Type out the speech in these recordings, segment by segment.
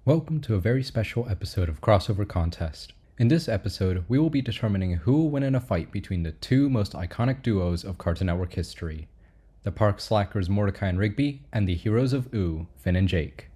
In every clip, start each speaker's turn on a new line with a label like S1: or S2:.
S1: Welcome to a very special episode of Crossover Contest. In this episode, we will be determining who will win in a fight between the two most iconic duos of Cartoon Network history, the Park Slackers Mordecai and Rigby, and the heroes of Ooh, Finn and Jake.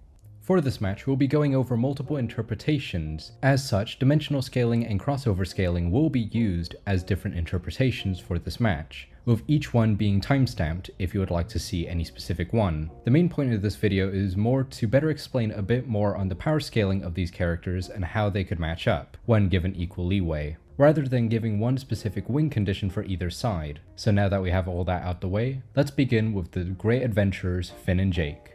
S1: For this match, we'll be going over multiple interpretations. As such, dimensional scaling and crossover scaling will be used as different interpretations for this match, with each one being timestamped if you would like to see any specific one. The main point of this video is more to better explain a bit more on the power scaling of these characters and how they could match up, when given equal leeway, rather than giving one specific win condition for either side. So now that we have all that out the way, let's begin with the great adventurers Finn and Jake.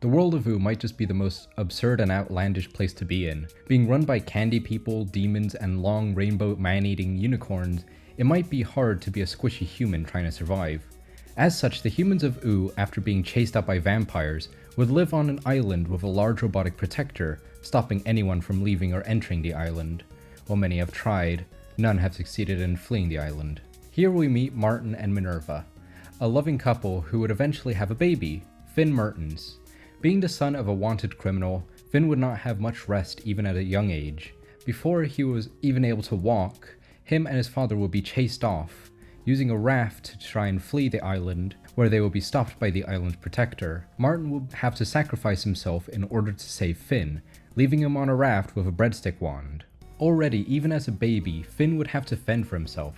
S1: The world of Ooh might just be the most absurd and outlandish place to be in. Being run by candy people, demons, and long rainbow man-eating unicorns, it might be hard to be a squishy human trying to survive. As such, the humans of Ooh, after being chased out by vampires, would live on an island with a large robotic protector, stopping anyone from leaving or entering the island. While many have tried, none have succeeded in fleeing the island. Here we meet Martin and Minerva, a loving couple who would eventually have a baby, Finn Mertens. Being the son of a wanted criminal, Finn would not have much rest even at a young age. Before he was even able to walk, him and his father would be chased off, using a raft to try and flee the island, where they would be stopped by the island's protector. Martin would have to sacrifice himself in order to save Finn, leaving him on a raft with a breadstick wand. Already, even as a baby, Finn would have to fend for himself.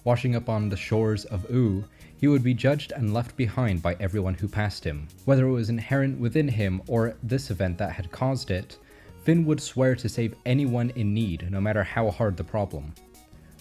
S1: Washing up on the shores of Ooh, he would be judged and left behind by everyone who passed him. Whether it was inherent within him or this event that had caused it, Finn would swear to save anyone in need, no matter how hard the problem.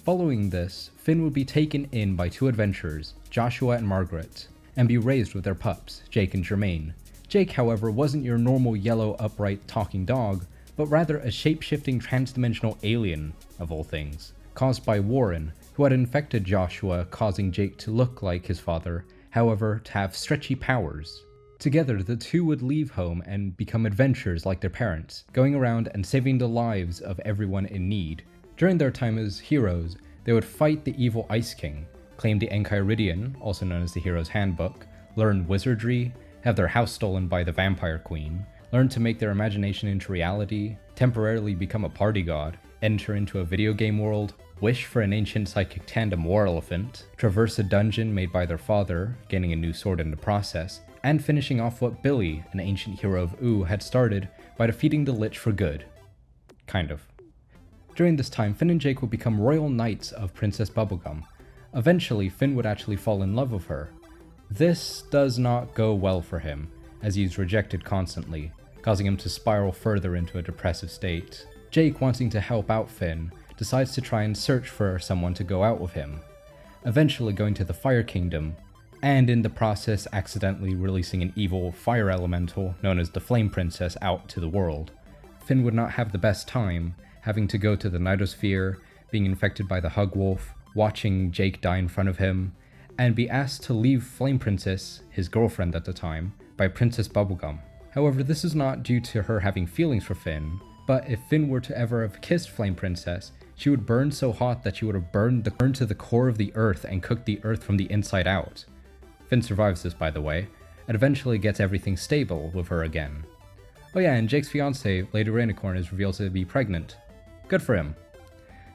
S1: Following this, Finn would be taken in by two adventurers, Joshua and Margaret, and be raised with their pups, Jake and Jermaine. Jake, however, wasn't your normal yellow, upright, talking dog, but rather a shape-shifting trans-dimensional alien, of all things, caused by Warren, who had infected Joshua, causing Jake to look like his father, however, to have stretchy powers. Together, the two would leave home and become adventurers like their parents, going around and saving the lives of everyone in need. During their time as heroes, they would fight the evil Ice King, claim the Enchiridion, also known as the Hero's Handbook, learn wizardry, have their house stolen by the Vampire Queen, learn to make their imagination into reality, temporarily become a party god, enter into a video game world, wish for an ancient psychic tandem war elephant, traverse a dungeon made by their father, gaining a new sword in the process, and finishing off what Billy, an ancient hero of Ooh, had started by defeating the Lich for good. Kind of. During this time, Finn and Jake would become royal knights of Princess Bubblegum. Eventually, Finn would actually fall in love with her. This does not go well for him, as he is rejected constantly, causing him to spiral further into a depressive state. Jake, wanting to help out Finn, decides to try and search for someone to go out with him, eventually going to the Fire Kingdom, and in the process accidentally releasing an evil fire elemental known as the Flame Princess out to the world. Finn would not have the best time, having to go to the Nightosphere, being infected by the Hug Wolf, watching Jake die in front of him, and be asked to leave Flame Princess, his girlfriend at the time, by Princess Bubblegum. However, this is not due to her having feelings for Finn, but if Finn were to ever have kissed Flame Princess, she would burn so hot that she would have burned to the core of the earth and cooked the earth from the inside out. Finn survives this, by the way, and eventually gets everything stable with her again. Oh yeah, and Jake's fiancée, Lady Rainicorn, is revealed to be pregnant. Good for him.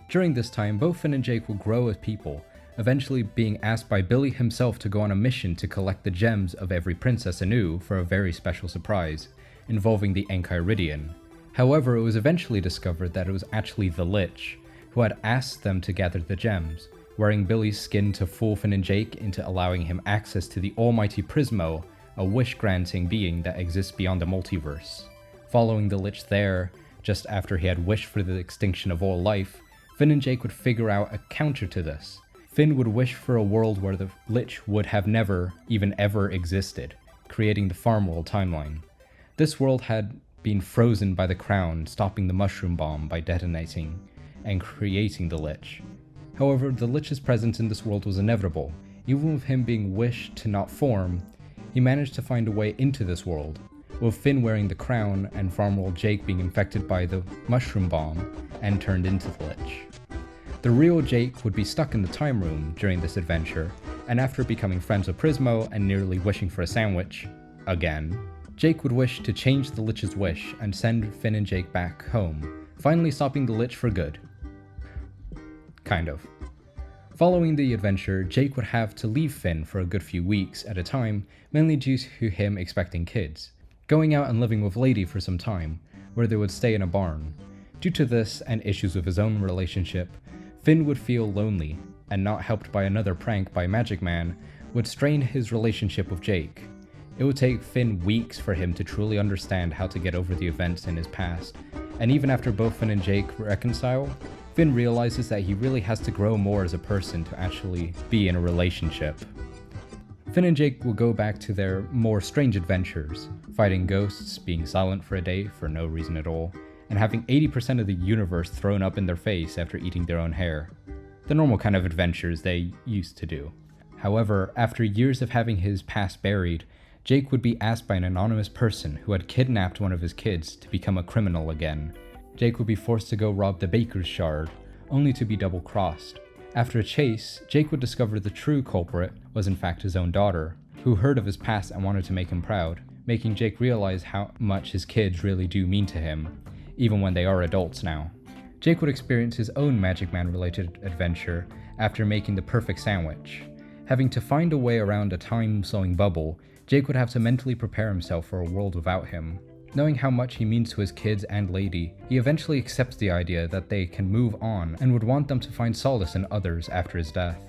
S1: During this time, both Finn and Jake will grow as people, eventually being asked by Billy himself to go on a mission to collect the gems of every princess in Ooh for a very special surprise, involving the Enchiridion. However, it was eventually discovered that it was actually the Lich, who had asked them to gather the gems, wearing Billy's skin to fool Finn and Jake into allowing him access to the almighty Prismo, a wish-granting being that exists beyond the multiverse. Following the Lich there, just after he had wished for the extinction of all life, Finn and Jake would figure out a counter to this. Finn would wish for a world where the Lich would have never, even ever existed, creating the Farm World timeline. This world had been frozen by the Crown, stopping the Mushroom Bomb by detonating and creating the Lich. However, the Lich's presence in this world was inevitable. Even with him being wished to not form, he managed to find a way into this world, with Finn wearing the crown and Farmworld Jake being infected by the Mushroom Bomb and turned into the Lich. The real Jake would be stuck in the time room during this adventure, and after becoming friends with Prismo and nearly wishing for a sandwich, again, Jake would wish to change the Lich's wish and send Finn and Jake back home, finally stopping the Lich for good. Kind of. Following the adventure, Jake would have to leave Finn for a good few weeks at a time, mainly due to him expecting kids, going out and living with Lady for some time, where they would stay in a barn. Due to this and issues with his own relationship, Finn would feel lonely, and not helped by another prank by Magic Man, would strain his relationship with Jake. It would take Finn weeks for him to truly understand how to get over the events in his past, and even after both Finn and Jake reconcile, Finn realizes that he really has to grow more as a person to actually be in a relationship. Finn and Jake will go back to their more strange adventures, fighting ghosts, being silent for a day for no reason at all, and having 80% of the universe thrown up in their face after eating their own hair. The normal kind of adventures they used to do. However, after years of having his past buried, Jake would be asked by an anonymous person who had kidnapped one of his kids to become a criminal again. Jake would be forced to go rob the baker's shard, only to be double-crossed. After a chase, Jake would discover the true culprit was in fact his own daughter, who heard of his past and wanted to make him proud, making Jake realize how much his kids really do mean to him, even when they are adults now. Jake would experience his own Magic Man-related adventure after making the perfect sandwich. Having to find a way around a time-slowing bubble, Jake would have to mentally prepare himself for a world without him. Knowing how much he means to his kids and Lady, he eventually accepts the idea that they can move on and would want them to find solace in others after his death.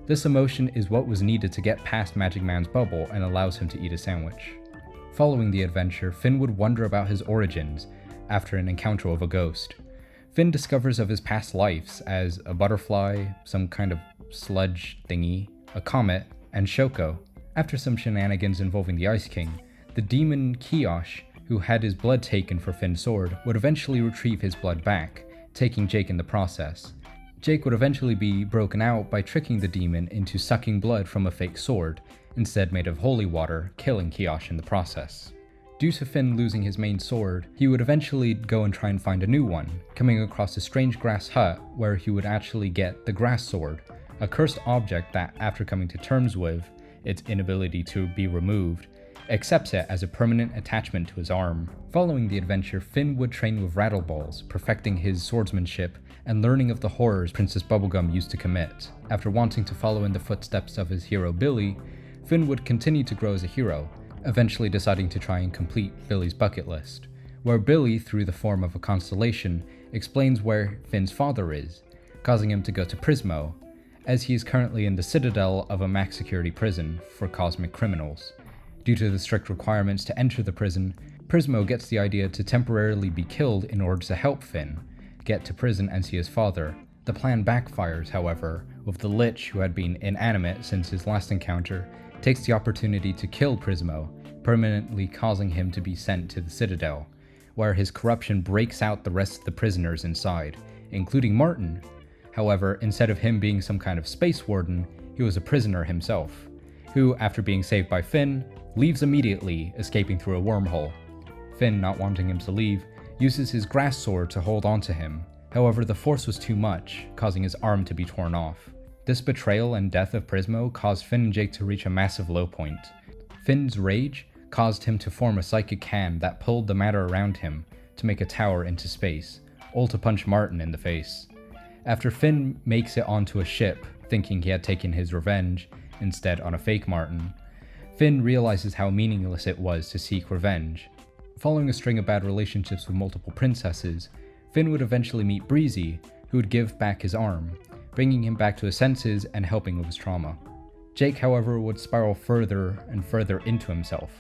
S1: This emotion is what was needed to get past Magic Man's bubble and allows him to eat a sandwich. Following the adventure, Finn would wonder about his origins after an encounter with a ghost. Finn discovers of his past lives as a butterfly, some kind of sludge thingy, a comet, and Shoko. After some shenanigans involving the Ice King, the demon Kiosh, who had his blood taken for Finn's sword, would eventually retrieve his blood back, taking Jake in the process. Jake would eventually be broken out by tricking the demon into sucking blood from a fake sword, instead made of holy water, killing Kiosh in the process. Due to Finn losing his main sword, he would eventually go and try and find a new one, coming across a strange grass hut where he would actually get the grass sword, a cursed object that, after coming to terms with its inability to be removed, accepts it as a permanent attachment to his arm. Following the adventure, Finn would train with Rattleballs, perfecting his swordsmanship and learning of the horrors Princess Bubblegum used to commit. After wanting to follow in the footsteps of his hero Billy, Finn would continue to grow as a hero, eventually deciding to try and complete Billy's bucket list, where Billy, through the form of a constellation, explains where Finn's father is, causing him to go to Prismo, as he is currently in the citadel of a max security prison for cosmic criminals. Due to the strict requirements to enter the prison, Prismo gets the idea to temporarily be killed in order to help Finn get to prison and see his father. The plan backfires, however, with the Lich, who had been inanimate since his last encounter, takes the opportunity to kill Prismo, permanently causing him to be sent to the Citadel, where his corruption breaks out the rest of the prisoners inside, including Martin. However, instead of him being some kind of space warden, he was a prisoner himself, who, after being saved by Finn, leaves immediately, escaping through a wormhole. Finn, not wanting him to leave, uses his grass sword to hold onto him. However, the force was too much, causing his arm to be torn off. This betrayal and death of Prismo caused Finn and Jake to reach a massive low point. Finn's rage caused him to form a psychic hand that pulled the matter around him to make a tower into space, all to punch Martin in the face. After Finn makes it onto a ship, thinking he had taken his revenge, instead on a fake Martin, Finn realizes how meaningless it was to seek revenge. Following a string of bad relationships with multiple princesses, Finn would eventually meet Breezy, who would give back his arm, bringing him back to his senses and helping with his trauma. Jake, however, would spiral further and further into himself,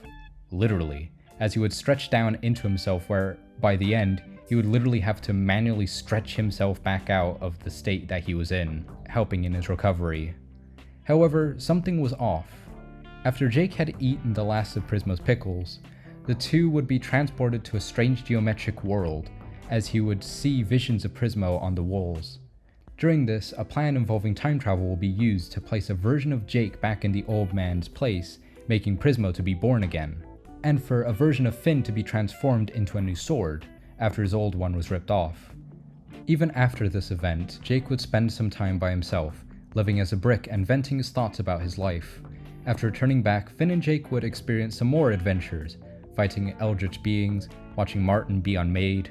S1: literally, as he would stretch down into himself where, by the end, he would literally have to manually stretch himself back out of the state that he was in, helping in his recovery. However, something was off. After Jake had eaten the last of Prismo's pickles, the two would be transported to a strange geometric world, as he would see visions of Prismo on the walls. During this, a plan involving time travel will be used to place a version of Jake back in the old man's place, making Prismo to be born again, and for a version of Finn to be transformed into a new sword, after his old one was ripped off. Even after this event, Jake would spend some time by himself, living as a brick and venting his thoughts about his life. After returning back, Finn and Jake would experience some more adventures, fighting eldritch beings, watching Martin be unmade,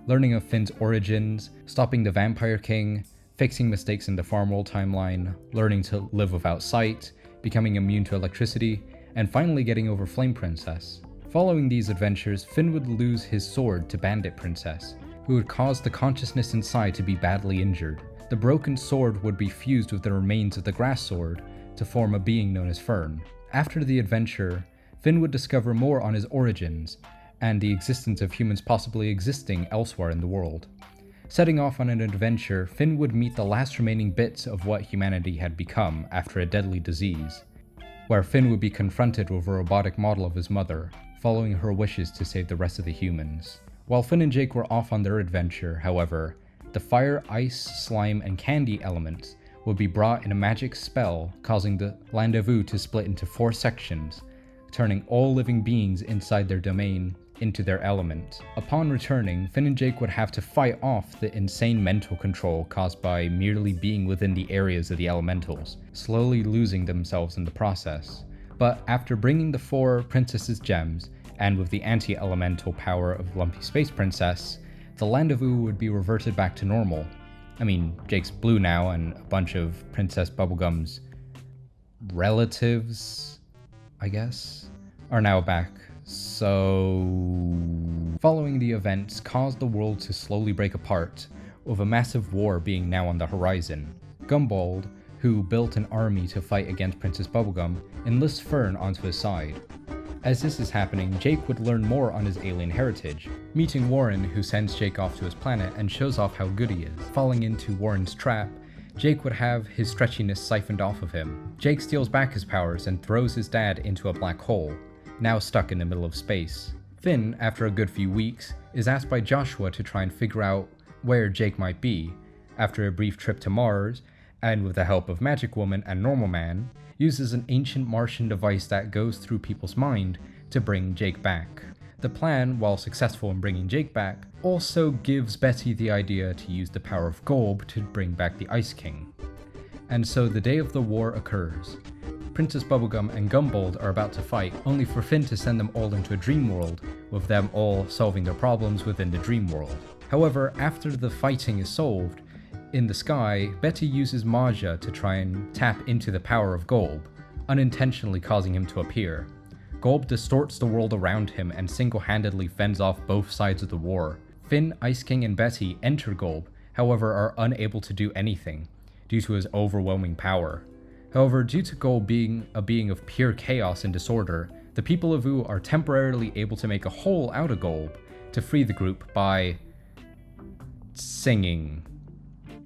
S1: learning of Finn's origins, stopping the Vampire King, fixing mistakes in the Farmworld timeline, learning to live without sight, becoming immune to electricity, and finally getting over Flame Princess. Following these adventures, Finn would lose his sword to Bandit Princess, who would cause the consciousness inside to be badly injured. The broken sword would be fused with the remains of the grass sword to form a being known as Fern. After the adventure, Finn would discover more on his origins, and the existence of humans possibly existing elsewhere in the world. Setting off on an adventure, Finn would meet the last remaining bits of what humanity had become after a deadly disease, where Finn would be confronted with a robotic model of his mother, following her wishes to save the rest of the humans. While Finn and Jake were off on their adventure, however, the fire, ice, slime, and candy elements would be brought in a magic spell, causing the Land of Ooo to split into 4 sections, turning all living beings inside their domain into their element. Upon returning, Finn and Jake would have to fight off the insane mental control caused by merely being within the areas of the elementals, slowly losing themselves in the process. But after bringing the 4 princesses' gems, and with the anti-elemental power of Lumpy Space Princess, the Land of Ooo would be reverted back to normal. I mean, Jake's blue now, and a bunch of Princess Bubblegum's relatives, I guess, are now back. So, following the events caused the world to slowly break apart, with a massive war being now on the horizon. Gumball, who built an army to fight against Princess Bubblegum, enlists Fern onto his side. As this is happening, Jake would learn more on his alien heritage, meeting Warren, who sends Jake off to his planet and shows off how good he is. Falling into Warren's trap, Jake would have his stretchiness siphoned off of him. Jake steals back his powers and throws his dad into a black hole, now stuck in the middle of space. Finn, after a good few weeks, is asked by Joshua to try and figure out where Jake might be. After a brief trip to Mars, and with the help of Magic Woman and Normal Man, uses an ancient Martian device that goes through people's mind to bring Jake back. The plan, while successful in bringing Jake back, also gives Betty the idea to use the power of Golb to bring back the Ice King. And so the day of the war occurs. Princess Bubblegum and Gumball are about to fight, only for Finn to send them all into a dream world, with them all solving their problems within the dream world. However, after the fighting is solved, in the sky, Betty uses Maja to try and tap into the power of Golb, unintentionally causing him to appear. Golb distorts the world around him and single-handedly fends off both sides of the war. Finn, Ice King, and Betty enter Golb, however are unable to do anything, due to his overwhelming power. However, due to Golb being a being of pure chaos and disorder, the people of Ooo are temporarily able to make a hole out of Golb to free the group by singing.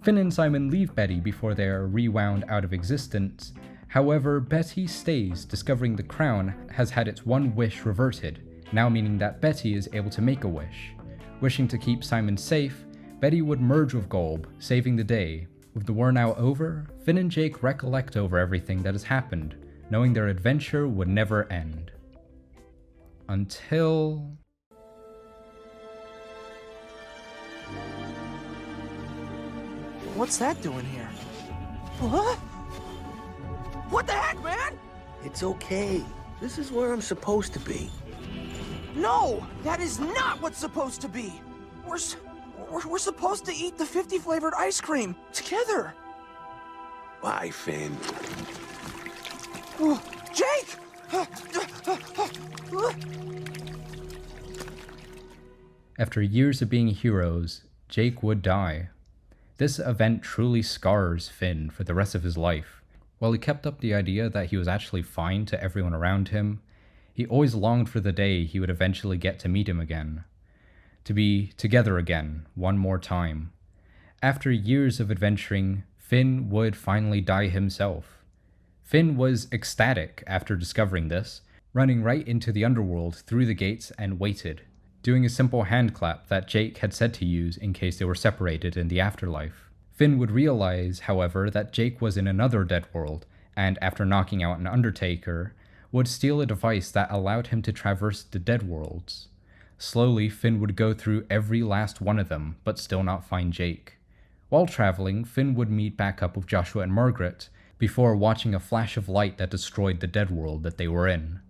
S1: Finn and Simon leave Betty before they are rewound out of existence. However, Betty stays, discovering the crown has had its one wish reverted, now meaning that Betty is able to make a wish. Wishing to keep Simon safe, Betty would merge with Golb, saving the day. With the war now over, Finn and Jake recollect over everything that has happened, knowing their adventure would never end. Until...
S2: What's that doing here? What? What the heck, man?
S3: It's okay. This is where I'm supposed to be.
S2: No, that is not what's supposed to be. We're supposed to eat the 50 flavored ice cream together.
S3: Bye, Finn.
S2: Jake!
S1: After years of being heroes, Jake would die. This event truly scars Finn for the rest of his life. While he kept up the idea that he was actually fine to everyone around him, he always longed for the day he would eventually get to meet him again. To be together again, one more time. After years of adventuring, Finn would finally die himself. Finn was ecstatic after discovering this, running right into the underworld through the gates and waited, doing a simple hand clap that Jake had said to use in case they were separated in the afterlife. Finn would realize, however, that Jake was in another dead world, and after knocking out an Undertaker, would steal a device that allowed him to traverse the dead worlds. Slowly, Finn would go through every last one of them, but still not find Jake. While traveling, Finn would meet back up with Joshua and Margaret, before watching a flash of light that destroyed the dead world that they were in.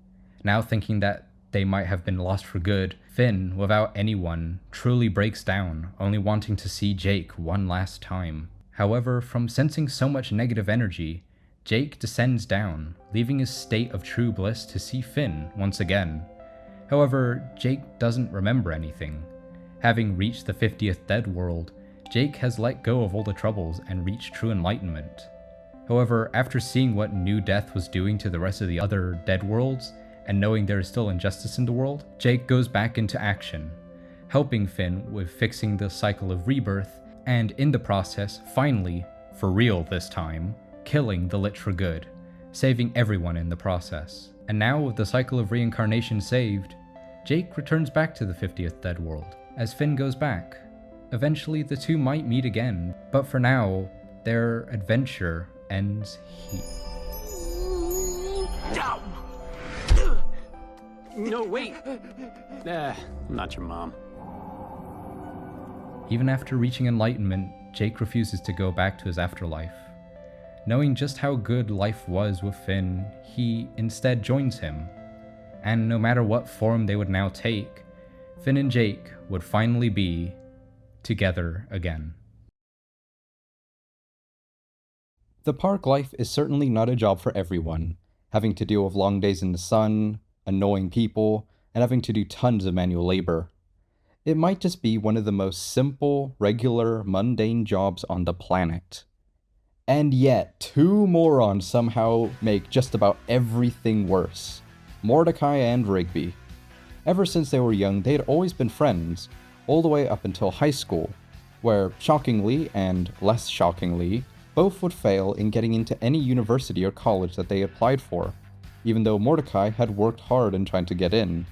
S1: Now thinking that they might have been lost for good, Finn, without anyone, truly breaks down, only wanting to see Jake one last time. However, from sensing so much negative energy, Jake descends down, leaving his state of true bliss to see Finn once again. However, Jake doesn't remember anything. Having reached the 50th Dead World, Jake has let go of all the troubles and reached true enlightenment. However, after seeing what New Death was doing to the rest of the other Dead Worlds, and knowing there is still injustice in the world, Jake goes back into action, helping Finn with fixing the cycle of rebirth, and in the process, finally, for real this time, killing the Lich for good, saving everyone in the process. And now with the cycle of reincarnation saved, Jake returns back to the 50th Dead World, as Finn goes back. Eventually the two might meet again, but for now, their adventure ends here.
S4: No, wait! I'm not your mom.
S1: Even after reaching enlightenment, Jake refuses to go back to his afterlife. Knowing just how good life was with Finn, he instead joins him. And no matter what form they would now take, Finn and Jake would finally be together again. The park life is certainly not a job for everyone, having to deal with long days in the sun, annoying people, and having to do tons of manual labor. It might just be one of the most simple, regular, mundane jobs on the planet. And yet, two morons somehow make just about everything worse. Mordecai and Rigby. Ever since they were young, they had always been friends, all the way up until high school, where, shockingly and less shockingly, both would fail in getting into any university or college that they applied for. Even though Mordecai had worked hard in trying to get in,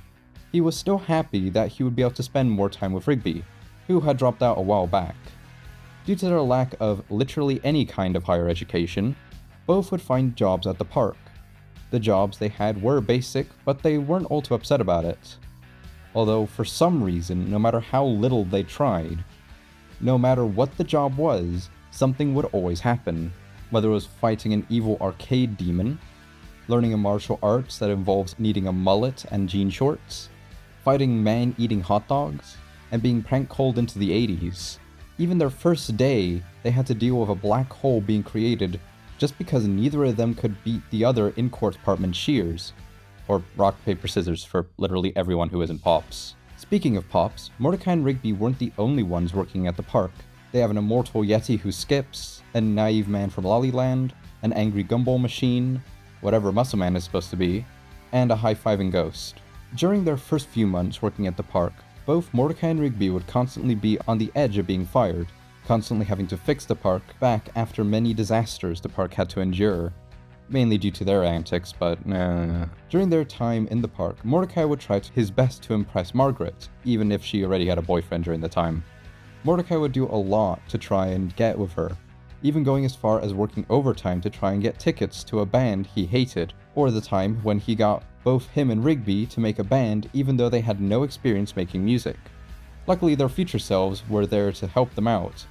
S1: he was still happy that he would be able to spend more time with Rigby, who had dropped out a while back. Due to their lack of literally any kind of higher education, both would find jobs at the park. The jobs they had were basic, but they weren't all too upset about it. Although, for some reason, no matter how little they tried, no matter what the job was, something would always happen. Whether it was fighting an evil arcade demon, learning a martial arts that involves needing a mullet and jean shorts, fighting man-eating hot dogs, and being prank-called into the 80s. Even their first day, they had to deal with a black hole being created just because neither of them could beat the other in Court Department shears. Or rock, paper, scissors for literally everyone who isn't Pops. Speaking of Pops, Mordecai and Rigby weren't the only ones working at the park. They have an immortal Yeti who skips, a naive man from Lollyland, an angry gumball machine, whatever Muscle Man is supposed to be, and a high-fiving ghost. During their first few months working at the park, both Mordecai and Rigby would constantly be on the edge of being fired, constantly having to fix the park back after many disasters the park had to endure. Mainly due to their antics, but During their time in the park, Mordecai would try his best to impress Margaret, even if she already had a boyfriend during the time. Mordecai would do a lot to try and get with her, even going as far as working overtime to try and get tickets to a band he hated, or the time when he got both him and Rigby to make a band even though they had no experience making music. Luckily, their future selves were there to help them out.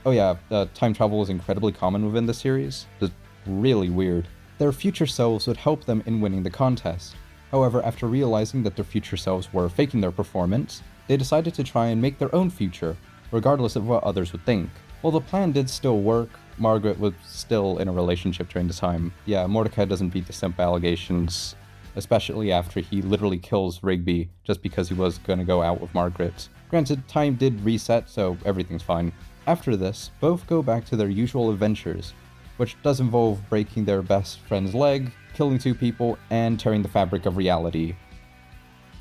S1: Oh yeah, time travel is incredibly common within the series. Just really weird. Their future selves would help them in winning the contest. However, after realizing that their future selves were faking their performance, they decided to try and make their own future, regardless of what others would think. While the plan did still work, Margaret was still in a relationship during the time. Yeah, Mordecai doesn't beat the simp allegations, especially after he literally kills Rigby just because he was gonna go out with Margaret. Granted, time did reset, so everything's fine. After this, both go back to their usual adventures, which does involve breaking their best friend's leg, killing 2 people, and tearing the fabric of reality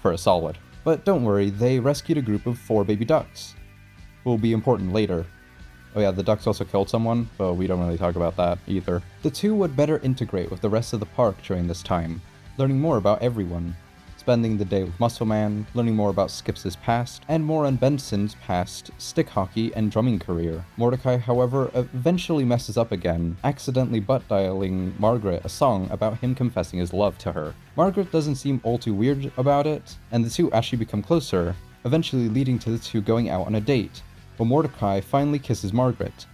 S1: for a solid. But don't worry, they rescued a group of 4 baby ducks, who will be important later. Oh yeah, the ducks also killed someone, but we don't really talk about that either. The two would better integrate with the rest of the park during this time, learning more about everyone, spending the day with Muscle Man, learning more about Skips' past, and more on Benson's past stick hockey and drumming career. Mordecai, however, eventually messes up again, accidentally butt-dialing Margaret a song about him confessing his love to her. Margaret doesn't seem all too weird about it, and the two actually become closer, eventually leading to the two going out on a date, where Mordecai finally kisses Margaret,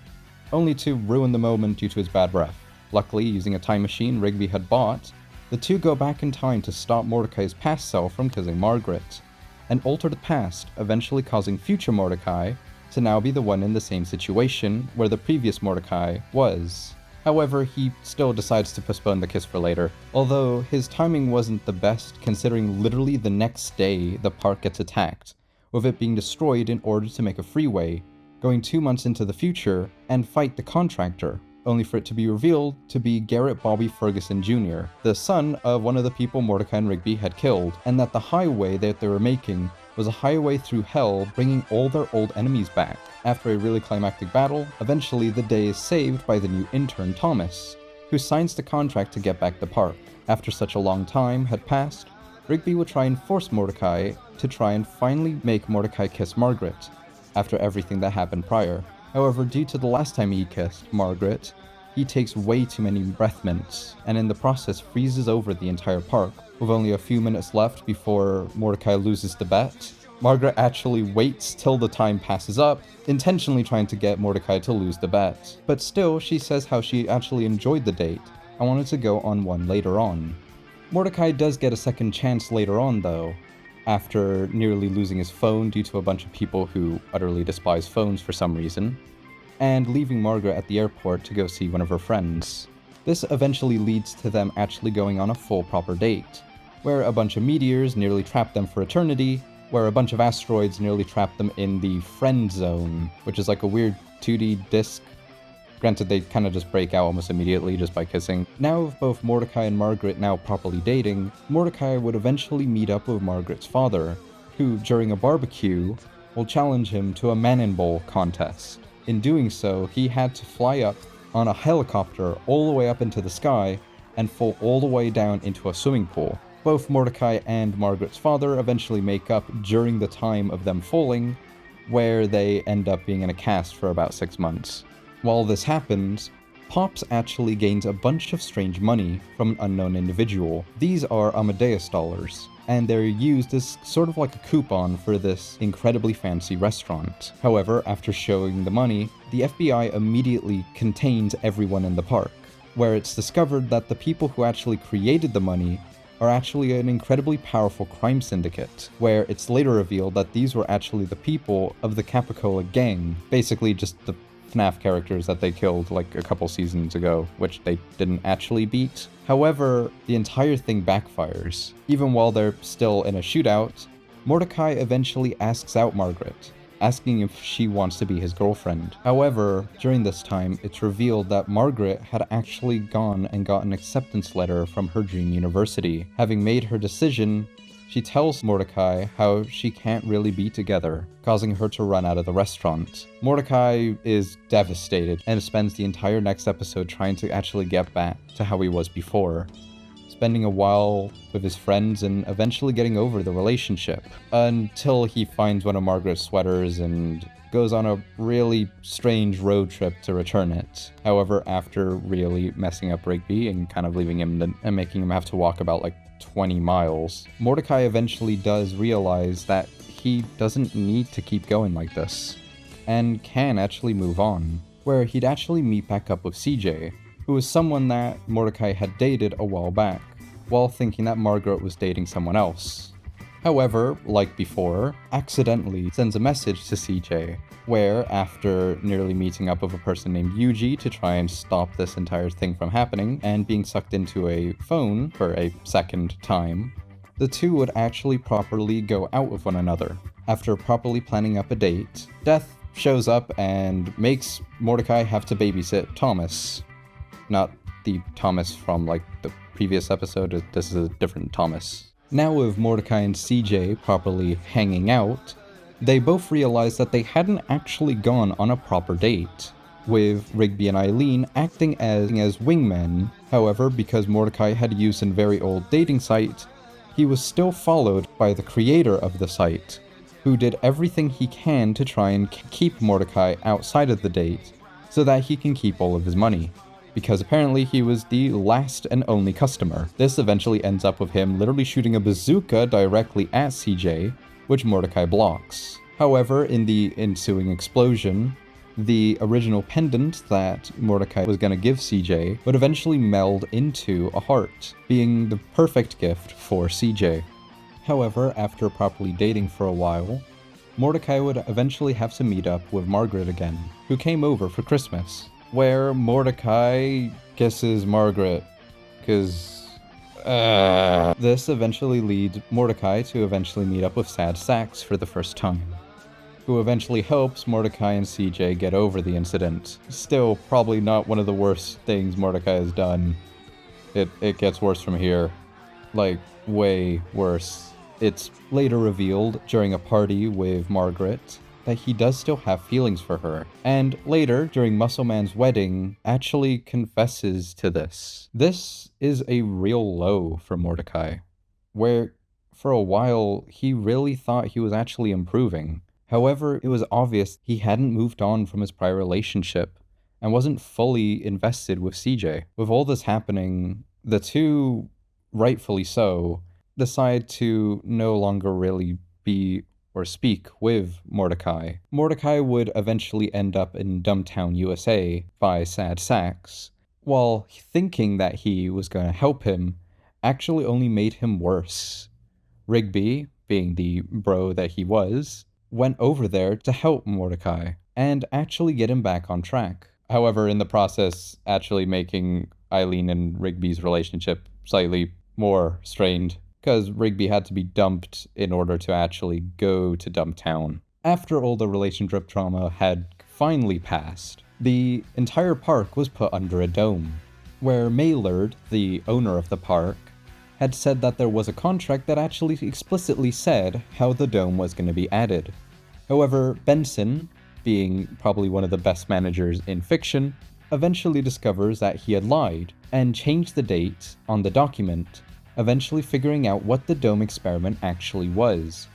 S1: only to ruin the moment due to his bad breath. Luckily, using a time machine Rigby had bought, The two go back in time to stop Mordecai's past self from kissing Margaret, and alter the past, eventually causing future Mordecai to now be the one in the same situation where the previous Mordecai was. However, he still decides to postpone the kiss for later, although his timing wasn't the best considering literally the next day the park gets attacked, with it being destroyed in order to make a freeway, going 2 months into the future and fight the contractor, only for it to be revealed to be Garrett Bobby Ferguson Jr., the son of one of the people Mordecai and Rigby had killed, and that the highway that they were making was a highway through hell, bringing all their old enemies back. After a really climactic battle, eventually the day is saved by the new intern Thomas, who signs the contract to get back the park. After such a long time had passed, Rigby would try and force Mordecai to try and finally make Mordecai kiss Margaret, after everything that happened prior. However, due to the last time he kissed Margaret, he takes way too many breath mints, and in the process freezes over the entire park. With only a few minutes left before Mordecai loses the bet, Margaret actually waits till the time passes up, intentionally trying to get Mordecai to lose the bet. But still, she says how she actually enjoyed the date and wanted to go on one later on. Mordecai does get a second chance later on though, after nearly losing his phone due to a bunch of people who utterly despise phones for some reason, and leaving Margaret at the airport to go see one of her friends. This eventually leads to them actually going on a full proper date, where a bunch of meteors nearly trap them for eternity, where a bunch of asteroids nearly trap them in the friend zone, which is like a weird 2D disc. Granted, they kind of just break out almost immediately just by kissing. Now with both Mordecai and Margaret now properly dating, Mordecai would eventually meet up with Margaret's father, who, during a barbecue, will challenge him to a Man in Bowl contest. In doing so, he had to fly up on a helicopter all the way up into the sky and fall all the way down into a swimming pool. Both Mordecai and Margaret's father eventually make up during the time of them falling, where they end up being in a cast for about 6 months. While this happens, Pops actually gains a bunch of strange money from an unknown individual. These are Amadeus dollars, and they're used as sort of like a coupon for this incredibly fancy restaurant. However, after showing the money, the FBI immediately contains everyone in the park, where it's discovered that the people who actually created the money are actually an incredibly powerful crime syndicate, where it's later revealed that these were actually the people of the Capicola gang, basically just the FNAF characters that they killed like a couple seasons ago, which they didn't actually beat. However, the entire thing backfires. Even while they're still in a shootout, Mordecai eventually asks out Margaret, asking if she wants to be his girlfriend. However, during this time, it's revealed that Margaret had actually gone and got an acceptance letter from her dream university. Having made her decision, she tells Mordecai how she can't really be together, causing her to run out of the restaurant. Mordecai is devastated and spends the entire next episode trying to actually get back to how he was before, spending a while with his friends and eventually getting over the relationship, until he finds one of Margaret's sweaters and goes on a really strange road trip to return it. However, after really messing up Rigby and kind of leaving him and making him have to walk about like 20 miles, Mordecai eventually does realize that he doesn't need to keep going like this, and can actually move on, where he'd actually meet back up with CJ, who was someone that Mordecai had dated a while back, while thinking that Margaret was dating someone else. However, like before, accidentally sends a message to CJ, where, after nearly meeting up with a person named Yuji to try and stop this entire thing from happening, and being sucked into a phone for a second time, the two would actually properly go out with one another. After properly planning up a date, Death shows up and makes Mordecai have to babysit Thomas. Not the Thomas from like the previous episode, this is a different Thomas. Now with Mordecai and CJ properly hanging out, they both realized that they hadn't actually gone on a proper date, with Rigby and Eileen acting as wingmen. However, because Mordecai had used a very old dating site, he was still followed by the creator of the site, who did everything he can to try and keep Mordecai outside of the date, so that he can keep all of his money, because apparently he was the last and only customer. This eventually ends up with him literally shooting a bazooka directly at CJ, which Mordecai blocks. However, in the ensuing explosion, the original pendant that Mordecai was going to give CJ would eventually meld into a heart, being the perfect gift for CJ. However, after properly dating for a while, Mordecai would eventually have to meet up with Margaret again, who came over for Christmas, where Mordecai kisses Margaret, because this eventually leads Mordecai to eventually meet up with Sad Sax for the first time, who eventually helps Mordecai and CJ get over the incident. Still, probably not one of the worst things Mordecai has done. It gets worse from here. Like, way worse. It's later revealed during a party with Margaret that he does still have feelings for her, and later, during Muscle Man's wedding, actually confesses to this. This is a real low for Mordecai, where for a while he really thought he was actually improving. However, it was obvious he hadn't moved on from his prior relationship and wasn't fully invested with CJ. With all this happening, the two, rightfully so, decide to no longer really be or speak with Mordecai. Mordecai would eventually end up in Dumbtown, USA by Sad Sax, while thinking that he was going to help him actually only made him worse. Rigby, being the bro that he was, went over there to help Mordecai and actually get him back on track. However, in the process, actually making Eileen and Rigby's relationship slightly more strained, because Rigby had to be dumped in order to actually go to Dumbtown. After all the relationship trauma had finally passed, the entire park was put under a dome, where Maylard, the owner of the park, had said that there was a contract that actually explicitly said how the dome was going to be added. However, Benson, being probably one of the best managers in fiction, eventually discovers that he had lied and changed the date on the document, eventually figuring out what the dome experiment actually was.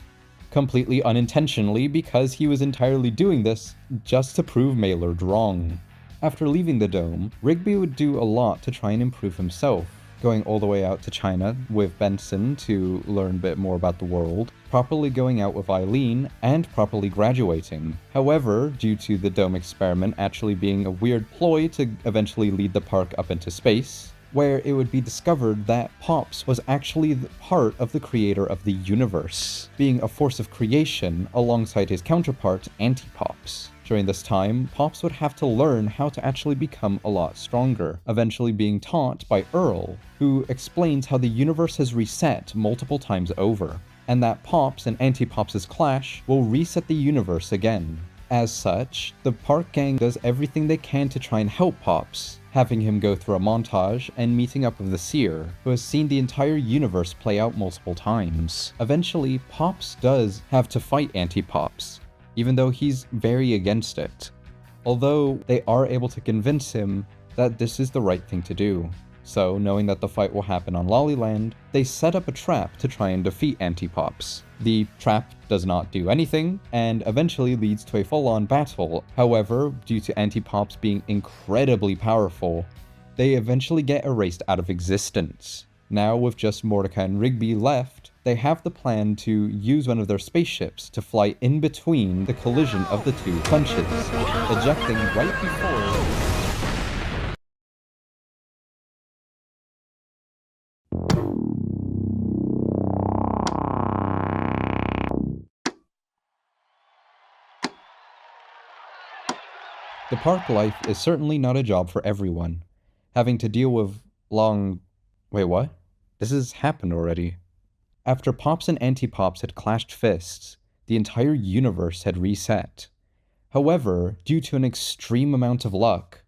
S1: Completely unintentionally, because he was entirely doing this just to prove Maylard wrong. After leaving the dome, Rigby would do a lot to try and improve himself, going all the way out to China with Benson to learn a bit more about the world, properly going out with Eileen, and properly graduating. However, due to the dome experiment actually being a weird ploy to eventually lead the park up into space, where it would be discovered that Pops was actually part of the creator of the universe, being a force of creation alongside his counterpart, Anti-Pops. During this time, Pops would have to learn how to actually become a lot stronger, eventually being taught by Earl, who explains how the universe has reset multiple times over, and that Pops and Anti-Pops' clash will reset the universe again. As such, the park gang does everything they can to try and help Pops, having him go through a montage and meeting up with the Seer, who has seen the entire universe play out multiple times. Eventually, Pops does have to fight Anti-Pops, even though he's very against it. Although they are able to convince him that this is the right thing to do. So, knowing that the fight will happen on Lollyland, they set up a trap to try and defeat Anti-Pops. The trap does not do anything, and eventually leads to a full-on battle. However, due to Anti-Pops being incredibly powerful, they eventually get erased out of existence. Now, with just Mordecai and Rigby left, they have the plan to use one of their spaceships to fly in between the collision of the two punches, ejecting right before... The park life is certainly not a job for everyone. Having to deal with Wait, what? This has happened already. After Pops and Anti-Pops had clashed fists, the entire universe had reset. However, due to an extreme amount of luck,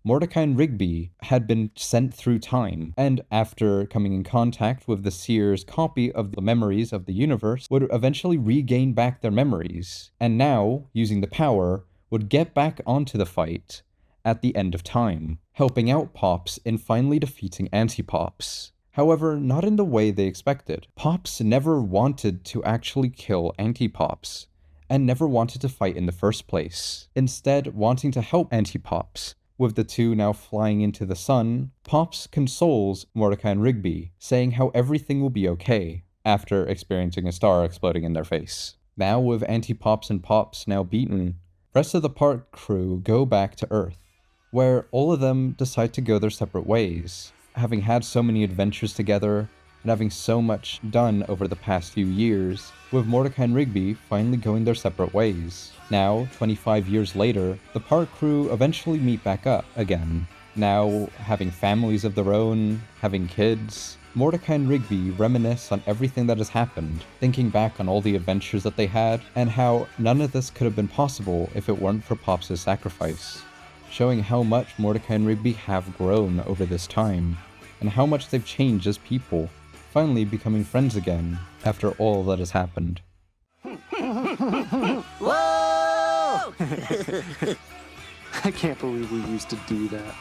S1: Mordecai and Rigby had been sent through time, and after coming in contact with the Seer's copy of the memories of the universe, would eventually regain back their memories, and now, using the power, would get back onto the fight at the end of time, helping out Pops in finally defeating Anti-Pops. However, not in the way they expected. Pops never wanted to actually kill Anti-Pops, and never wanted to fight in the first place, instead wanting to help Anti-Pops. With the two now flying into the sun, Pops consoles Mordecai and Rigby, saying how everything will be okay, after experiencing a star exploding in their face. Now with Anti-Pops and Pops now beaten, rest of the park crew go back to Earth, where all of them decide to go their separate ways, having had so many adventures together and having so much done over the past few years, with Mordecai and Rigby finally going their separate ways. Now, 25 years later, the park crew eventually meet back up again. Now, having families of their own, having kids, Mordecai and Rigby reminisce on everything that has happened, thinking back on all the adventures that they had, and how none of this could have been possible if it weren't for Pops' sacrifice, showing how much Mordecai and Rigby have grown over this time, and how much they've changed as people, finally becoming friends again after all that has happened.
S3: Whoa!
S4: I can't believe we used to do that.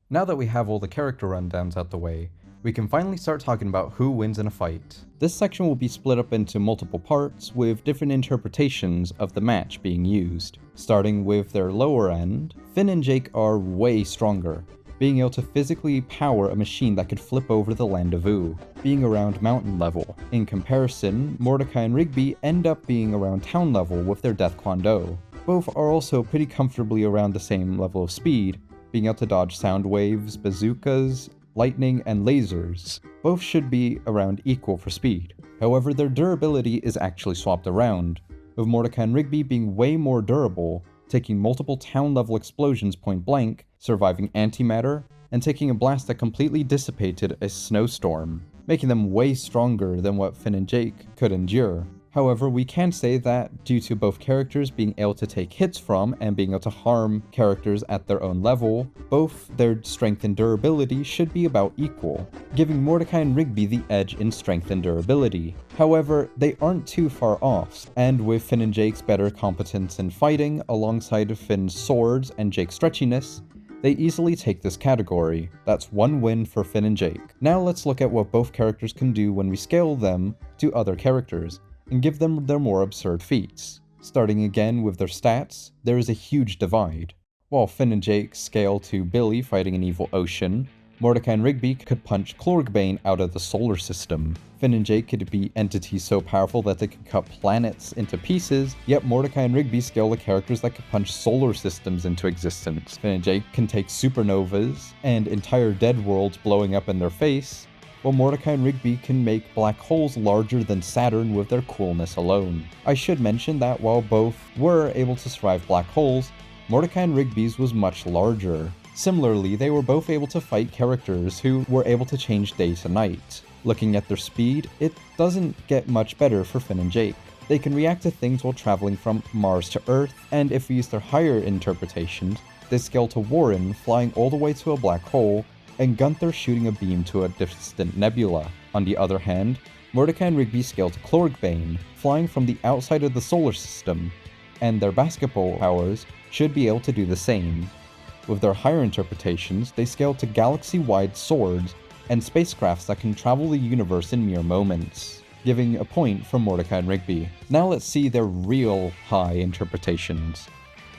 S1: Now that we have all the character rundowns out the way, we can finally start talking about who wins in a fight. This section will be split up into multiple parts with different interpretations of the match being used. Starting with their lower end, Finn and Jake are way stronger, being able to physically power a machine that could flip over the land of Ooo, being around mountain level. In comparison, Mordecai and Rigby end up being around town level with their Death Kwon Do. Both are also pretty comfortably around the same level of speed, being able to dodge sound waves, bazookas, lightning, and lasers. Both should be around equal for speed. However, their durability is actually swapped around, with Mordecai and Rigby being way more durable, taking multiple town-level explosions point blank, surviving antimatter, and taking a blast that completely dissipated a snowstorm, making them way stronger than what Finn and Jake could endure. However, we can say that due to both characters being able to take hits from and being able to harm characters at their own level, both their strength and durability should be about equal, giving Mordecai and Rigby the edge in strength and durability. However, they aren't too far off, and with Finn and Jake's better competence in fighting alongside Finn's swords and Jake's stretchiness, they easily take this category. That's one win for Finn and Jake. Now let's look at what both characters can do when we scale them to other characters, and give them their more absurd feats. Starting again with their stats, there is a huge divide. While Finn and Jake scale to Billy fighting an evil ocean, Mordecai and Rigby could punch Clorgbane out of the solar system. Finn and Jake could be entities so powerful that they could cut planets into pieces, yet Mordecai and Rigby scale the characters that could punch solar systems into existence. Finn and Jake can take supernovas and entire dead worlds blowing up in their face, while Mordecai and Rigby can make black holes larger than Saturn with their coolness alone. I should mention that while both were able to survive black holes, Mordecai and Rigby's was much larger. Similarly, they were both able to fight characters who were able to change day to night. Looking at their speed, it doesn't get much better for Finn and Jake. They can react to things while traveling from Mars to Earth, and if we use their higher interpretations, they scale to Warren flying all the way to a black hole, and Gunther shooting a beam to a distant nebula. On the other hand, Mordecai and Rigby scale to Clorgbane, flying from the outside of the solar system, and their basketball powers should be able to do the same. With their higher interpretations, they scale to galaxy-wide swords and spacecrafts that can travel the universe in mere moments, giving a point for Mordecai and Rigby. Now let's see their real high interpretations.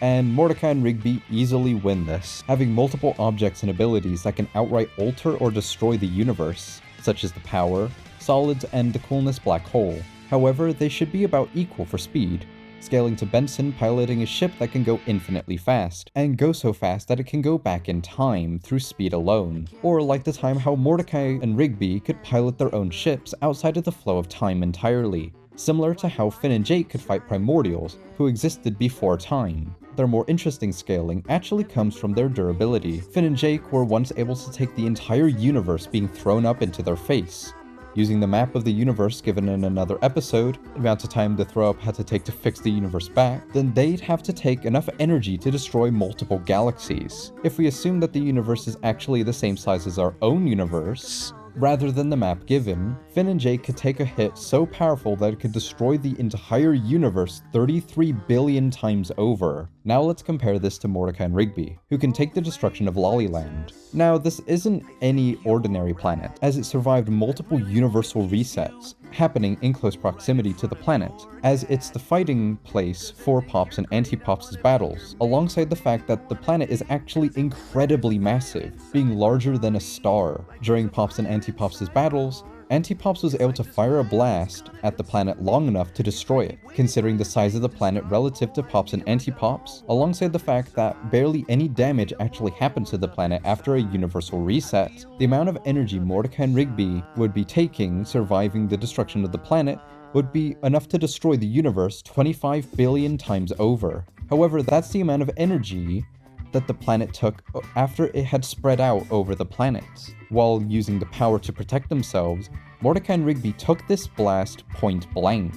S1: And Mordecai and Rigby easily win this, having multiple objects and abilities that can outright alter or destroy the universe, such as the power, solids, and the coolness black hole. However, they should be about equal for speed, scaling to Benson piloting a ship that can go infinitely fast, and go so fast that it can go back in time through speed alone. Or like the time how Mordecai and Rigby could pilot their own ships outside of the flow of time entirely, similar to how Finn and Jake could fight primordials, who existed before time. Their more interesting scaling actually comes from their durability. Finn and Jake were once able to take the entire universe being thrown up into their face. Using the map of the universe given in another episode, the amount of time the throw up had to take to fix the universe back, then they'd have to take enough energy to destroy multiple galaxies. If we assume that the universe is actually the same size as our own universe, rather than the map given, Finn and Jake could take a hit so powerful that it could destroy the entire universe 33 billion times over. Now let's compare this to Mordecai and Rigby, who can take the destruction of Lollyland. Now this isn't any ordinary planet, as it survived multiple universal resets, happening in close proximity to the planet, as it's the fighting place for Pops and Anti-Pops' battles, alongside the fact that the planet is actually incredibly massive, being larger than a star. During Pops and Anti-Pops' battles, Antipops was able to fire a blast at the planet long enough to destroy it, considering the size of the planet relative to Pops and Antipops, alongside the fact that barely any damage actually happened to the planet after a universal reset. The amount of energy Mordecai and Rigby would be taking surviving the destruction of the planet would be enough to destroy the universe 25 billion times over. However, that's the amount of energy that the planet took after it had spread out over the planets. While using the power to protect themselves, Mordecai and Rigby took this blast point blank,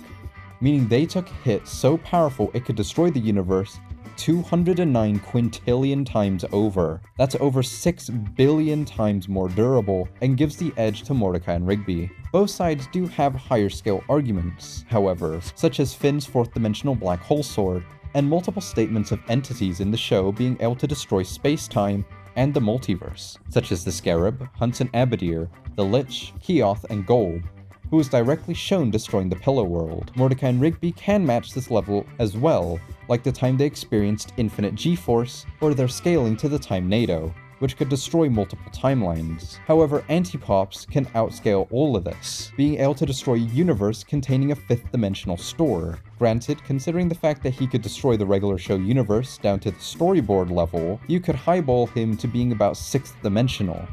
S1: meaning they took hits so powerful it could destroy the universe 209 quintillion times over. That's over 6 billion times more durable and gives the edge to Mordecai and Rigby. Both sides do have higher scale arguments, however, such as Finn's fourth dimensional black hole sword, and multiple statements of entities in the show being able to destroy space-time and the multiverse, such as the Scarab, Hunson Abadir, the Lich, Keoth, and Golb, who was directly shown destroying the Pillow World. Mordecai and Rigby can match this level as well, like the time they experienced infinite G-force, or their scaling to the time NATO, which could destroy multiple timelines. However, Antipops can outscale all of this, being able to destroy a universe containing a fifth dimensional store. Granted, considering the fact that he could destroy the regular show universe down to the storyboard level, you could highball him to being about 6th dimensional.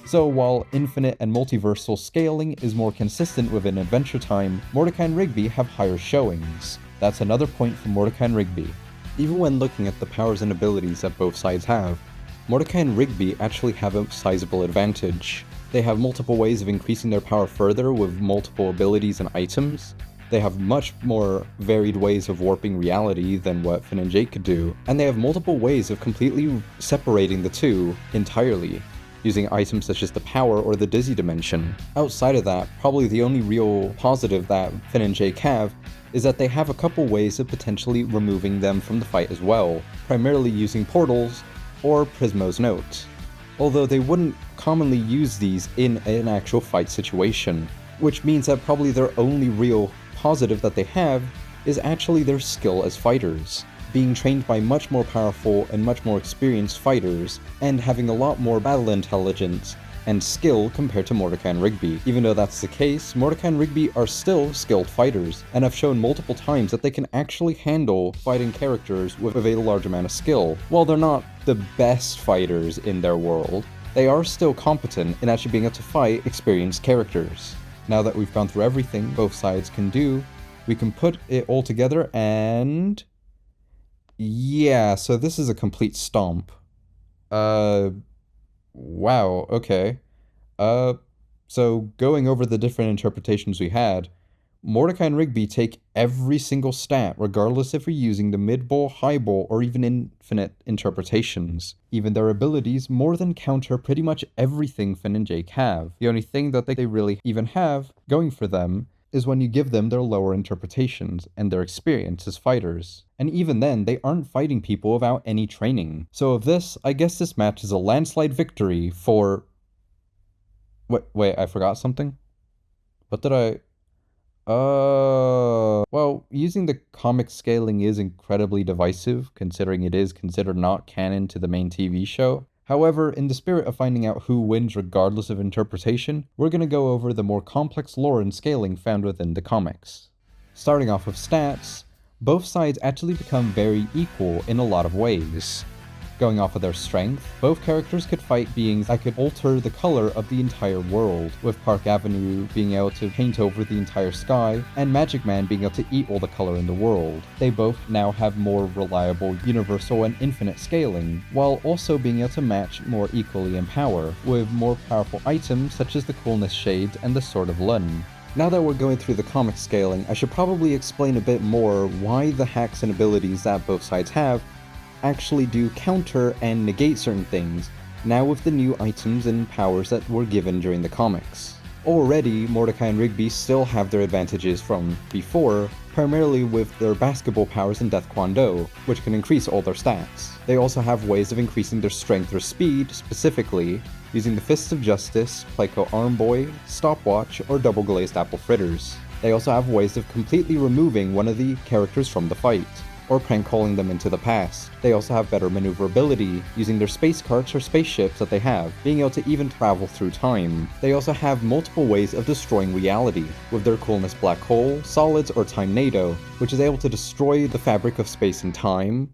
S1: So while infinite and multiversal scaling is more consistent within Adventure Time, Mordecai and Rigby have higher showings. That's another point for Mordecai and Rigby. Even when looking at the powers and abilities that both sides have, Mordecai and Rigby actually have a sizable advantage. They have multiple ways of increasing their power further with multiple abilities and items. They have much more varied ways of warping reality than what Finn and Jake could do, and they have multiple ways of completely separating the two entirely, using items such as the Power or the Dizzy Dimension. Outside of that, probably the only real positive that Finn and Jake have is that they have a couple ways of potentially removing them from the fight as well, primarily using portals or Prismo's Note, although they wouldn't commonly use these in an actual fight situation, which means that probably their only real positive that they have is actually their skill as fighters, being trained by much more powerful and much more experienced fighters, and having a lot more battle intelligence and skill compared to Mordecai and Rigby. Even though that's the case, Mordecai and Rigby are still skilled fighters, and have shown multiple times that they can actually handle fighting characters with a large amount of skill. While they're not the best fighters in their world, they are still competent in actually being able to fight experienced characters. Now that we've gone through everything both sides can do, we can put it all together and... yeah, so this is a complete stomp. Wow, okay. So going over the different interpretations we had, Mordecai and Rigby take every single stat, regardless if we're using the mid-bowl, high-bowl, or even infinite interpretations. Even their abilities more than counter pretty much everything Finn and Jake have. The only thing that they really even have going for them is when you give them their lower interpretations and their experience as fighters. And even then, they aren't fighting people without any training. So of this, I guess this match is a landslide victory for... Wait, I forgot something? What did I... well, using the comic scaling is incredibly divisive, considering it is considered not canon to the main TV show. However, in the spirit of finding out who wins regardless of interpretation, we're going to go over the more complex lore and scaling found within the comics. Starting off with stats, both sides actually become very equal in a lot of ways. Going off of their strength, both characters could fight beings that could alter the color of the entire world, with Park Avenue being able to paint over the entire sky, and Magic Man being able to eat all the color in the world. They both now have more reliable, universal, and infinite scaling, while also being able to match more equally in power, with more powerful items such as the Coolness Shades and the Sword of Lun. Now that we're going through the comic scaling, I should probably explain a bit more why the hacks and abilities that both sides have actually do counter and negate certain things, now with the new items and powers that were given during the comics. Already, Mordecai and Rigby still have their advantages from before, primarily with their basketball powers and Death Kwon Do, which can increase all their stats. They also have ways of increasing their strength or speed, specifically using the Fists of Justice, Pleiko Arm Boy, Stopwatch, or Double Glazed Apple Fritters. They also have ways of completely removing one of the characters from the fight. or prank calling them into the past. They also have better maneuverability, using their space carts or spaceships that they have, being able to even travel through time. They also have multiple ways of destroying reality, with their coolness black hole, solids, or time-nado, which is able to destroy the fabric of space and time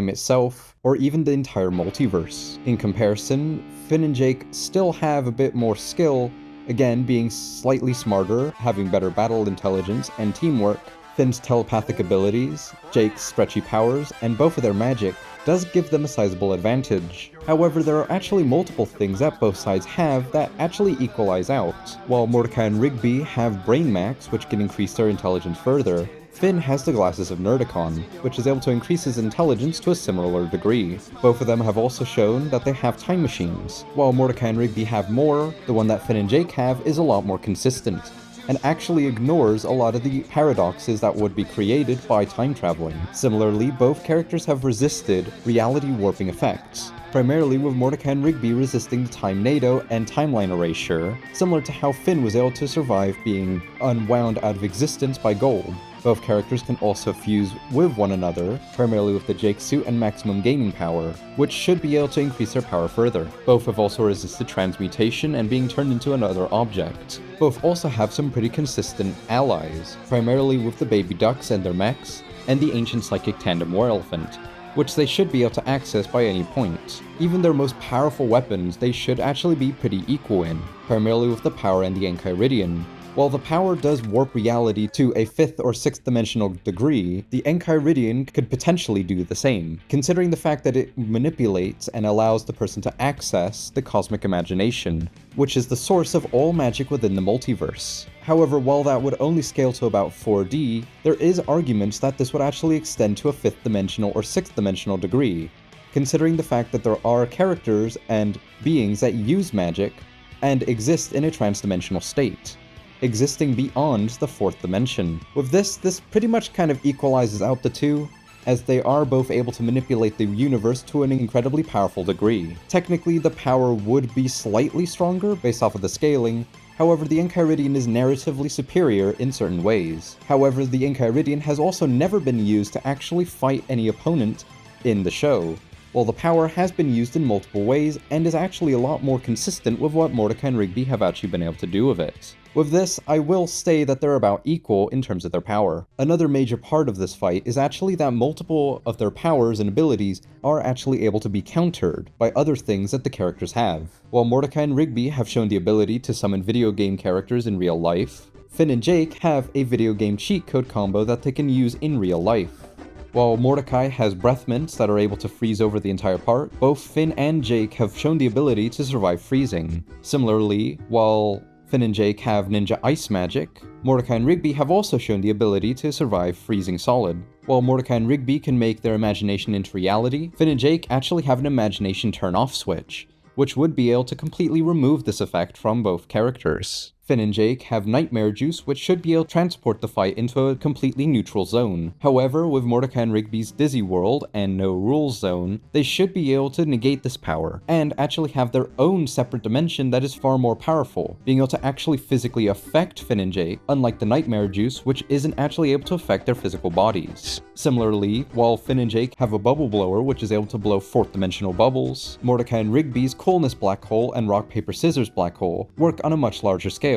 S1: itself, or even the entire multiverse. In comparison, Finn and Jake still have a bit more skill, again being slightly smarter, having better battle intelligence and teamwork. Finn's telepathic abilities, Jake's stretchy powers, and both of their magic does give them a sizable advantage. However, there are actually multiple things that both sides have that actually equalize out. While Mordecai and Rigby have Brain Max, which can increase their intelligence further, Finn has the Glasses of Nerdicon, which is able to increase his intelligence to a similar degree. Both of them have also shown that they have time machines. While Mordecai and Rigby have more, the one that Finn and Jake have is a lot more consistent, and actually ignores a lot of the paradoxes that would be created by time traveling. Similarly, both characters have resisted reality warping effects, primarily with Mordecai and Rigby resisting the time-nado and timeline erasure, similar to how Finn was able to survive being unwound out of existence by gold. Both characters can also fuse with one another, primarily with the Jake suit and maximum gaming power, which should be able to increase their power further. Both have also resisted transmutation and being turned into another object. Both also have some pretty consistent allies, primarily with the baby ducks and their mechs, and the ancient psychic tandem war elephant, which they should be able to access by any point. Even their most powerful weapons they should actually be pretty equal in, primarily with the power and the Enchiridion. While the power does warp reality to a 5th or 6th dimensional degree, the Enchiridion could potentially do the same, considering the fact that it manipulates and allows the person to access the cosmic imagination, which is the source of all magic within the multiverse. However, while that would only scale to about 4D, there is arguments that this would actually extend to a 5th dimensional or 6th dimensional degree, considering the fact that there are characters and beings that use magic and exist in a trans-dimensional state, existing beyond the 4th dimension. With this pretty much kind of equalizes out the two, as they are both able to manipulate the universe to an incredibly powerful degree. Technically, the power would be slightly stronger based off of the scaling, however the Enchiridion is narratively superior in certain ways. However, the Enchiridion has also never been used to actually fight any opponent in the show, while the power has been used in multiple ways and is actually a lot more consistent with what Mordecai and Rigby have actually been able to do with it. With this, I will say that they're about equal in terms of their power. Another major part of this fight is actually that multiple of their powers and abilities are actually able to be countered by other things that the characters have. While Mordecai and Rigby have shown the ability to summon video game characters in real life, Finn and Jake have a video game cheat code combo that they can use in real life. While Mordecai has breath mints that are able to freeze over the entire part, both Finn and Jake have shown the ability to survive freezing. Similarly, while Finn and Jake have ninja ice magic, Mordecai and Rigby have also shown the ability to survive freezing solid. While Mordecai and Rigby can make their imagination into reality, Finn and Jake actually have an imagination turn-off switch, which would be able to completely remove this effect from both characters. Finn and Jake have Nightmare Juice, which should be able to transport the fight into a completely neutral zone. However, with Mordecai and Rigby's Dizzy World and No Rules Zone, they should be able to negate this power, and actually have their own separate dimension that is far more powerful, being able to actually physically affect Finn and Jake, unlike the Nightmare Juice, which isn't actually able to affect their physical bodies. Similarly, while Finn and Jake have a Bubble Blower, which is able to blow 4th dimensional bubbles, Mordecai and Rigby's Coolness Black Hole and Rock Paper Scissors Black Hole work on a much larger scale.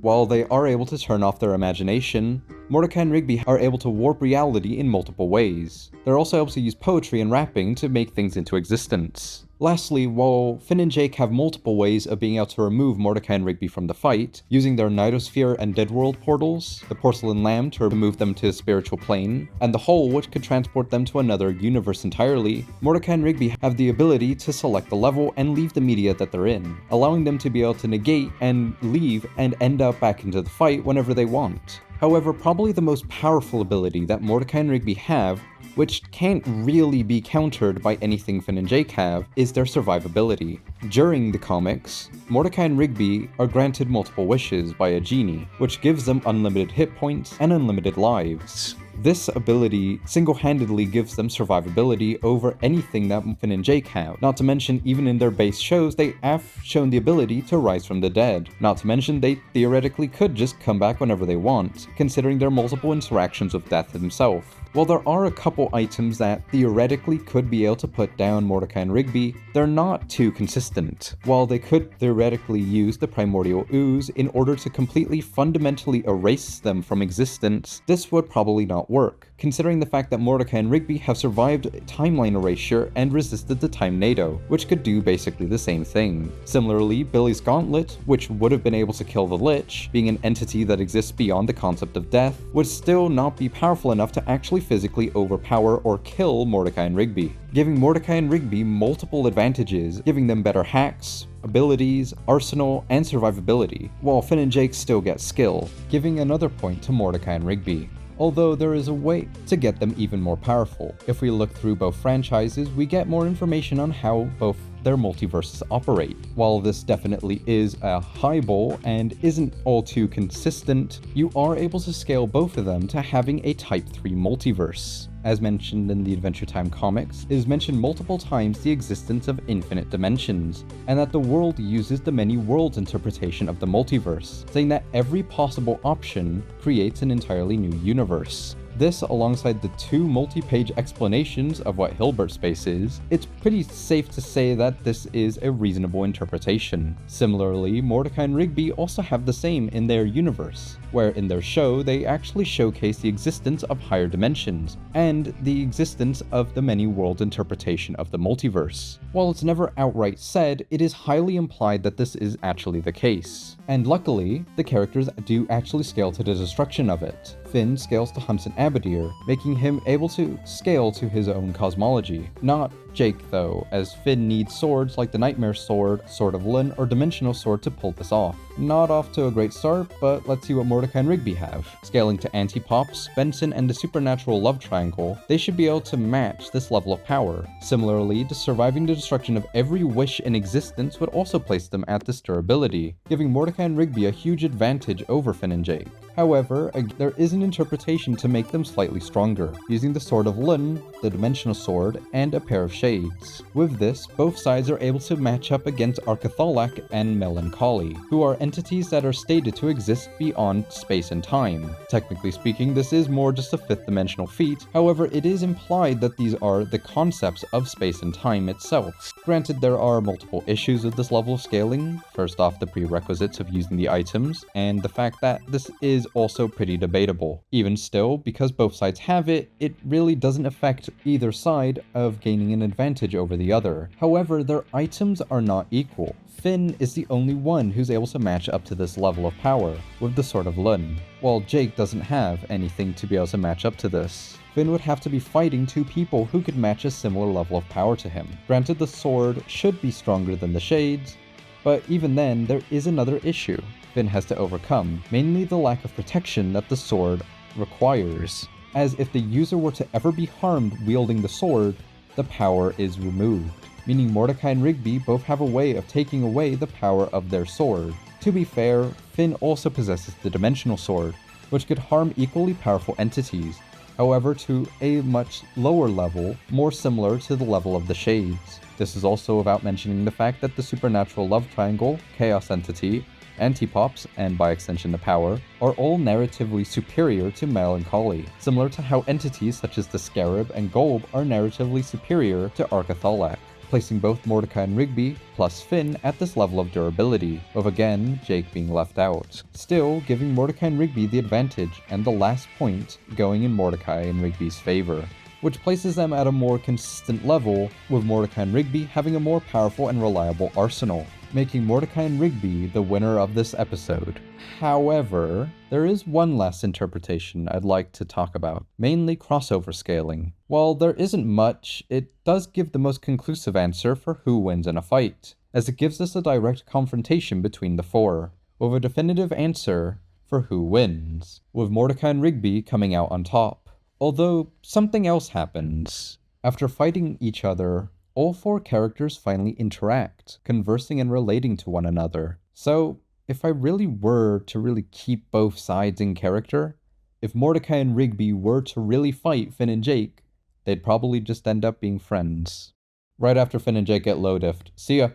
S1: While they are able to turn off their imagination, Mordecai and Rigby are able to warp reality in multiple ways. They're also able to use poetry and rapping to make things into existence. Lastly, while Finn and Jake have multiple ways of being able to remove Mordecai and Rigby from the fight, using their Nidosphere and Deadworld portals, the Porcelain Lamb to remove them to a spiritual plane, and the Hole which could transport them to another universe entirely, Mordecai and Rigby have the ability to select the level and leave the media that they're in, allowing them to be able to negate and leave and end up back into the fight whenever they want. However, probably the most powerful ability that Mordecai and Rigby have, which can't really be countered by anything Finn and Jake have, is their survivability. During the comics, Mordecai and Rigby are granted multiple wishes by a genie, which gives them unlimited hit points and unlimited lives. This ability single-handedly gives them survivability over anything that Finn and Jake have. Not to mention, even in their base shows, they have shown the ability to rise from the dead. Not to mention, they theoretically could just come back whenever they want, considering their multiple interactions with Death himself. While there are a couple items that theoretically could be able to put down Mordecai and Rigby, they're not too consistent. While they could theoretically use the primordial ooze in order to completely fundamentally erase them from existence, this would probably not work, considering the fact that Mordecai and Rigby have survived timeline erasure and resisted the Time NATO, which could do basically the same thing. Similarly, Billy's Gauntlet, which would have been able to kill the Lich, being an entity that exists beyond the concept of death, would still not be powerful enough to actually physically overpower or kill Mordecai and Rigby, giving Mordecai and Rigby multiple advantages, giving them better hacks, abilities, arsenal, and survivability, while Finn and Jake still get skill, giving another point to Mordecai and Rigby. Although there is a way to get them even more powerful. If we look through both franchises, we get more information on how both their multiverses operate. While this definitely is a highball and isn't all too consistent, you are able to scale both of them to having a Type 3 multiverse. As mentioned in the Adventure Time comics, it is mentioned multiple times the existence of infinite dimensions, and that the world uses the many worlds interpretation of the multiverse, saying that every possible option creates an entirely new universe. This, alongside the two multi-page explanations of what Hilbert space is, it's pretty safe to say that this is a reasonable interpretation. Similarly, Mordecai and Rigby also have the same in their universe, where in their show they actually showcase the existence of higher dimensions, and the existence of the many world interpretation of the multiverse. While it's never outright said, it is highly implied that this is actually the case. And luckily, the characters do actually scale to the destruction of it. Finn scales to Hunt and Abadir, making him able to scale to his own cosmology. Not Jake though, as Finn needs swords like the Nightmare Sword, Sword of Lyn, or Dimensional Sword to pull this off. Not off to a great start, but let's see what Mordecai and Rigby have. Scaling to Antipops, Benson, and the Supernatural Love Triangle, they should be able to match this level of power. Similarly, surviving the destruction of every wish in existence would also place them at this durability, giving Mordecai and Rigby a huge advantage over Finn and Jake. However, there is an interpretation to make them slightly stronger, using the Sword of Lyn, the Dimensional Sword, and a pair of shades. With this, both sides are able to match up against Arkathalak and Melancholy, who are entities that are stated to exist beyond space and time. Technically speaking, this is more just a fifth dimensional feat, however it is implied that these are the concepts of space and time itself. Granted, there are multiple issues with this level of scaling, first off the prerequisites of using the items, and the fact that this is also pretty debatable. Even still, because both sides have it, it really doesn't affect either side of gaining an advantage over the other. However, their items are not equal. Finn is the only one who's able to match up to this level of power with the Sword of Lyn, while Jake doesn't have anything to be able to match up to this. Finn would have to be fighting two people who could match a similar level of power to him. Granted, the sword should be stronger than the shades, but even then, there is another issue Finn has to overcome, mainly the lack of protection that the sword requires, as if the user were to ever be harmed wielding the sword, the power is removed, meaning Mordecai and Rigby both have a way of taking away the power of their sword. To be fair, Finn also possesses the Dimensional Sword, which could harm equally powerful entities, however to a much lower level, more similar to the level of the Shades. This is also without mentioning the fact that the Supernatural Love Triangle, Chaos Entity, Antipops, and by extension the Power, are all narratively superior to Melancholy, similar to how entities such as the Scarab and Golb are narratively superior to Arkathalak, placing both Mordecai and Rigby plus Finn at this level of durability, with again Jake being left out, still giving Mordecai and Rigby the advantage and the last point going in Mordecai and Rigby's favor, which places them at a more consistent level, with Mordecai and Rigby having a more powerful and reliable arsenal, making Mordecai and Rigby the winner of this episode. However, there is one last interpretation I'd like to talk about, mainly crossover scaling. While there isn't much, it does give the most conclusive answer for who wins in a fight, as it gives us a direct confrontation between the four, with a definitive answer for who wins, with Mordecai and Rigby coming out on top. Although, something else happens. After fighting each other, all four characters finally interact, conversing and relating to one another. So, if I really were to keep both sides in character, if Mordecai and Rigby were to really fight Finn and Jake, they'd probably just end up being friends. Right after Finn and Jake get low diffed. See ya!